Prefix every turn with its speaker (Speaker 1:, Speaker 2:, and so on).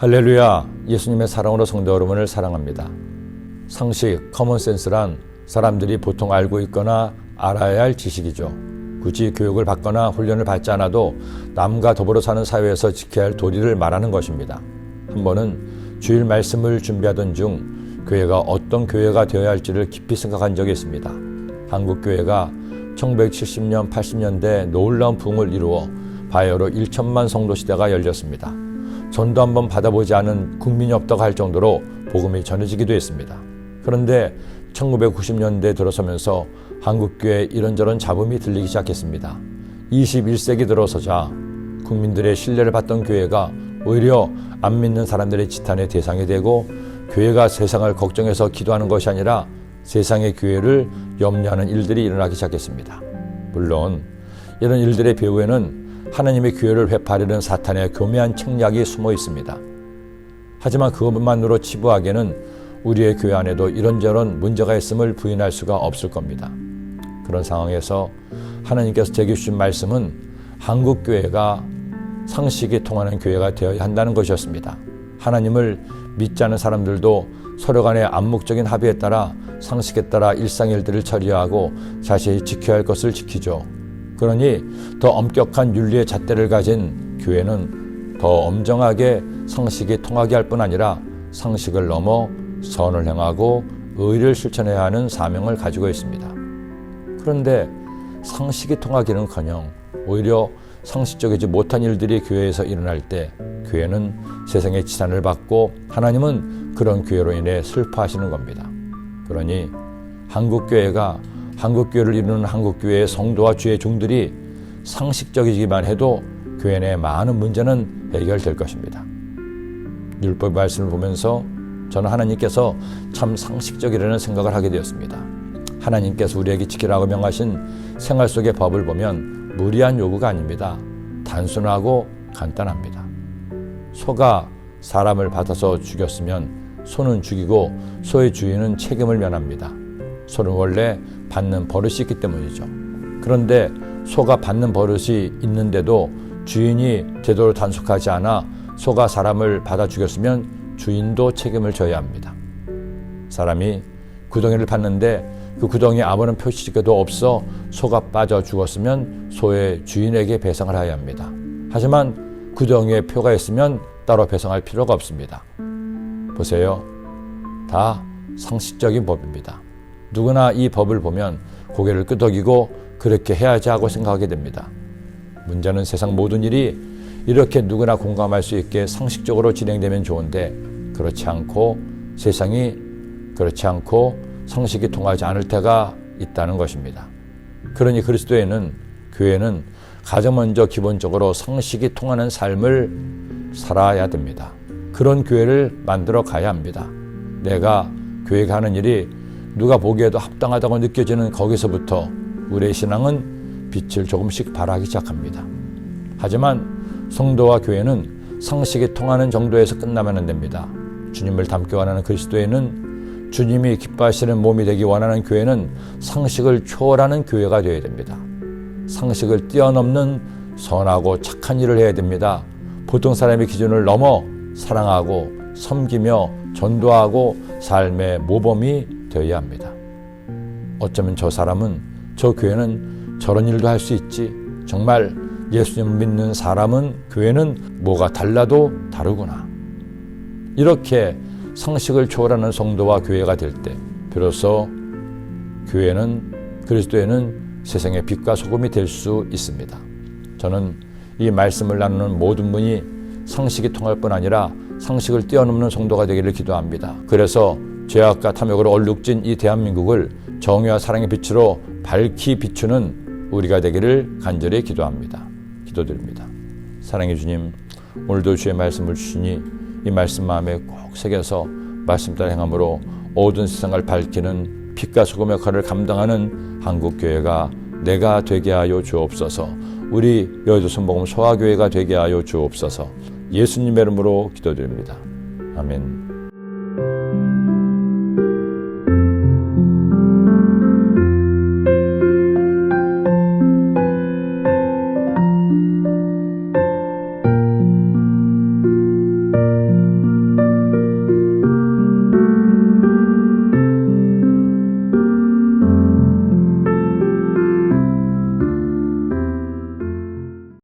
Speaker 1: 할렐루야, 예수님의 사랑으로 성도 여러분을 사랑합니다. 상식, 커먼센스란 사람들이 보통 알고 있거나 알아야 할 지식이죠. 굳이 교육을 받거나 훈련을 받지 않아도 남과 더불어 사는 사회에서 지켜야 할 도리를 말하는 것입니다. 한 번은 주일 말씀을 준비하던 중 교회가 어떤 교회가 되어야 할지를 깊이 생각한 적이 있습니다. 한국 교회가 1970년, 80년대 놀라운 부흥을 이루어 바야흐로 1천만 성도 시대가 열렸습니다. 전도 한번 받아보지 않은 국민이 없다고 할 정도로 복음이 전해지기도 했습니다. 그런데 1990년대에 들어서면서 한국교회에 이런저런 잡음이 들리기 시작했습니다. 21세기 들어서자 국민들의 신뢰를 받던 교회가 오히려 안 믿는 사람들의 지탄의 대상이 되고, 교회가 세상을 걱정해서 기도하는 것이 아니라 세상의 교회를 염려하는 일들이 일어나기 시작했습니다. 물론 이런 일들의 배후에는 하나님의 교회를 회파하려는 사탄의 교묘한 책략이 숨어 있습니다. 하지만 그것만으로 치부하기에는 우리의 교회 안에도 이런저런 문제가 있음을 부인할 수가 없을 겁니다. 그런 상황에서 하나님께서 제게 주신 말씀은 한국 교회가 상식이 통하는 교회가 되어야 한다는 것이었습니다. 하나님을 믿지 않은 사람들도 서로 간의 암묵적인 합의에 따라 상식에 따라 일상의 일들을 처리하고 자신이 지켜야 할 것을 지키죠. 그러니 더 엄격한 윤리의 잣대를 가진 교회는 더 엄정하게 상식이 통하게 할 뿐 아니라 상식을 넘어 선을 행하고 의를 실천해야 하는 사명을 가지고 있습니다. 그런데 상식이 통하기는커녕 오히려 상식적이지 못한 일들이 교회에서 일어날 때 교회는 세상의 지탄을 받고 하나님은 그런 교회로 인해 슬퍼하시는 겁니다. 그러니 한국교회가 한국교회를 이루는 한국교회의 성도와 주의 종들이 상식적이기만 해도 교회 내 많은 문제는 해결될 것입니다. 율법 말씀을 보면서 저는 하나님께서 참 상식적이라는 생각을 하게 되었습니다. 하나님께서 우리에게 지키라고 명하신 생활 속의 법을 보면 무리한 요구가 아닙니다. 단순하고 간단합니다. 소가 사람을 받아서 죽였으면 소는 죽이고 소의 주인은 책임을 면합니다. 소는 원래 받는 버릇이 있기 때문이죠. 그런데 소가 받는 버릇이 있는데도 주인이 제대로 단속하지 않아 소가 사람을 받아 죽였으면 주인도 책임을 져야 합니다. 사람이 구덩이를 팠는데 그 구덩이에 아무런 표시도 없어 소가 빠져 죽었으면 소의 주인에게 배상을 해야 합니다. 하지만 구덩이에 표가 있으면 따로 배상할 필요가 없습니다. 보세요. 다 상식적인 법입니다. 누구나 이 법을 보면 고개를 끄덕이고 그렇게 해야지 하고 생각하게 됩니다. 문제는 세상 모든 일이 이렇게 누구나 공감할 수 있게 상식적으로 진행되면 좋은데 그렇지 않고 상식이 통하지 않을 때가 있다는 것입니다. 그러니 그리스도에는 교회는 가장 먼저 기본적으로 상식이 통하는 삶을 살아야 됩니다. 그런 교회를 만들어 가야 합니다. 내가 교회가 하는 일이 누가 보기에도 합당하다고 느껴지는 거기서부터 우리의 신앙은 빛을 조금씩 발하기 시작합니다. 하지만 성도와 교회는 상식이 통하는 정도에서 끝나면 안 됩니다. 주님을 닮기 원하는 그리스도에는, 주님이 기뻐하시는 몸이 되기 원하는 교회는 상식을 초월하는 교회가 되어야 됩니다. 상식을 뛰어넘는 선하고 착한 일을 해야 됩니다. 보통 사람의 기준을 넘어 사랑하고 섬기며 전도하고 삶의 모범이 되어야 합니다. 어쩌면 저 사람은, 저 교회는 저런 일도 할 수 있지. 정말 예수님을 믿는 사람은, 교회는 뭐가 달라도 다르구나. 이렇게 상식을 초월하는 성도와 교회가 될 때 비로소 교회는, 그리스도에는 세상의 빛과 소금이 될 수 있습니다. 저는 이 말씀을 나누는 모든 분이 상식이 통할 뿐 아니라 상식을 뛰어넘는 성도가 되기를 기도합니다. 그래서 죄악과 탐욕으로 얼룩진 이 대한민국을 정의와 사랑의 빛으로 밝히 비추는 우리가 되기를 간절히 기도합니다. 기도드립니다. 사랑의 주님, 오늘도 주의 말씀을 주시니 이 말씀 마음에 꼭 새겨서 말씀 따라 행함으로 모든 세상을 밝히는 빛과 소금 역할을 감당하는 한국교회가 내가 되게 하여 주옵소서. 우리 여의도 순복음 소아교회가 되게 하여 주옵소서. 예수님의 이름으로 기도드립니다. 아멘.